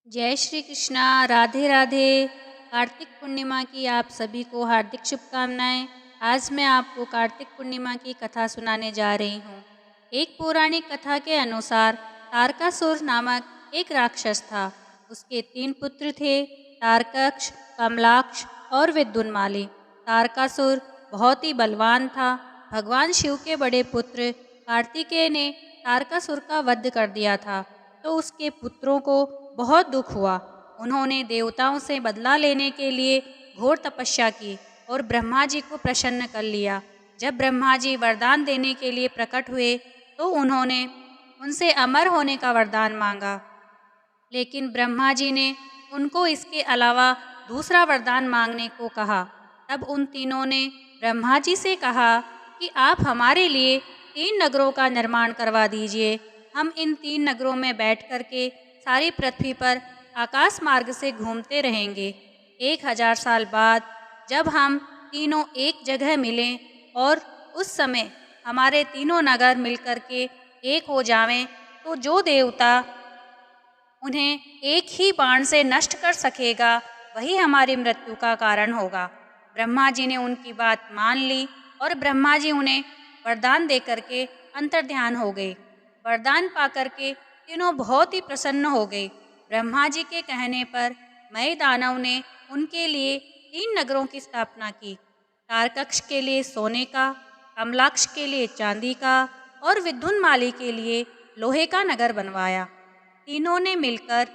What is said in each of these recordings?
जय श्री कृष्णा। राधे राधे। कार्तिक पूर्णिमा की आप सभी को हार्दिक शुभकामनाएं। आज मैं आपको कार्तिक पूर्णिमा की कथा सुनाने जा रही हूँ। एक पौराणिक कथा के अनुसार तारकासुर नामक एक राक्षस था। उसके 3 पुत्र थे, तारकक्ष, कमलाक्ष और विद्युन्माली। तारकासुर बहुत ही बलवान था। भगवान शिव के बड़े पुत्र कार्तिकेय ने तारकासुर का वध कर दिया था, तो उसके पुत्रों को बहुत दुख हुआ। उन्होंने देवताओं से बदला लेने के लिए घोर तपस्या की और ब्रह्मा जी को प्रसन्न कर लिया। जब ब्रह्मा जी वरदान देने के लिए प्रकट हुए तो उन्होंने उनसे अमर होने का वरदान मांगा, लेकिन ब्रह्मा जी ने उनको इसके अलावा दूसरा वरदान मांगने को कहा। तब उन तीनों ने ब्रह्मा जी से कहा कि आप हमारे लिए 3 नगरों का निर्माण करवा दीजिए। हम इन 3 नगरों में बैठ करके सारी पृथ्वी पर आकाश मार्ग से घूमते रहेंगे। 1000 साल बाद जब हम तीनों एक जगह मिलें और उस समय हमारे तीनों नगर मिलकर के एक हो जावें, तो जो देवता उन्हें एक ही बाण से नष्ट कर सकेगा वही हमारी मृत्यु का कारण होगा। ब्रह्मा जी ने उनकी बात मान ली और ब्रह्मा जी उन्हें वरदान दे करके अंतर्ध्यान हो गए। वरदान पाकर के तीनों बहुत ही प्रसन्न हो गए। ब्रह्मा जी के कहने पर मय दानव ने उनके लिए 3 नगरों की स्थापना की। तारकक्ष के लिए सोने का, कमलाक्ष के लिए चांदी का और विद्युन्माली के लिए लोहे का नगर बनवाया। तीनों ने मिलकर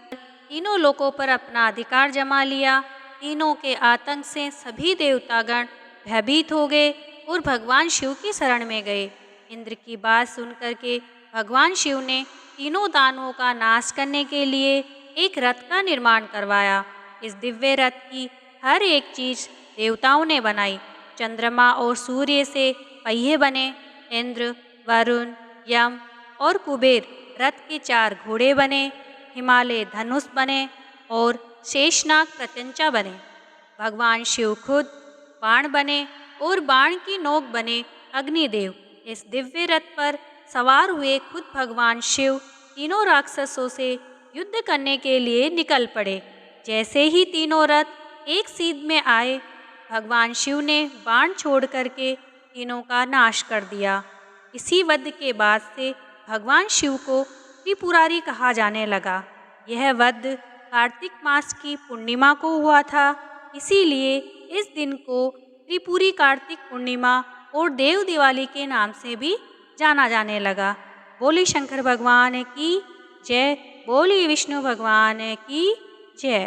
तीनों लोकों पर अपना अधिकार जमा लिया। तीनों के आतंक से सभी देवतागण भयभीत हो गए और भगवान शिव की शरण में गए। इंद्र की बात सुनकर के भगवान शिव ने तीनों दानवों का नाश करने के लिए एक रथ का निर्माण करवाया। इस दिव्य रथ की हर एक चीज देवताओं ने बनाई। चंद्रमा और सूर्य से पहिए बने। इंद्र, वरुण, यम और कुबेर रथ के 4 घोड़े बने। हिमालय धनुष बने और शेषनाग प्रत्यंचा बने। भगवान शिव खुद बाण बने और बाण की नोक बने अग्निदेव। इस दिव्य रथ पर सवार हुए खुद भगवान शिव तीनों राक्षसों से युद्ध करने के लिए निकल पड़े। जैसे ही तीनों रथ एक सीध में आए, भगवान शिव ने बाण छोड़ करके तीनों का नाश कर दिया। इसी वध के बाद से भगवान शिव को त्रिपुरारी कहा जाने लगा। यह वध कार्तिक मास की पूर्णिमा को हुआ था, इसीलिए इस दिन को त्रिपुरी कार्तिक पूर्णिमा और देव दिवाली के नाम से भी जाना जाने लगा। बोली शंकर भगवान की जय, बोली विष्णु भगवान की जय।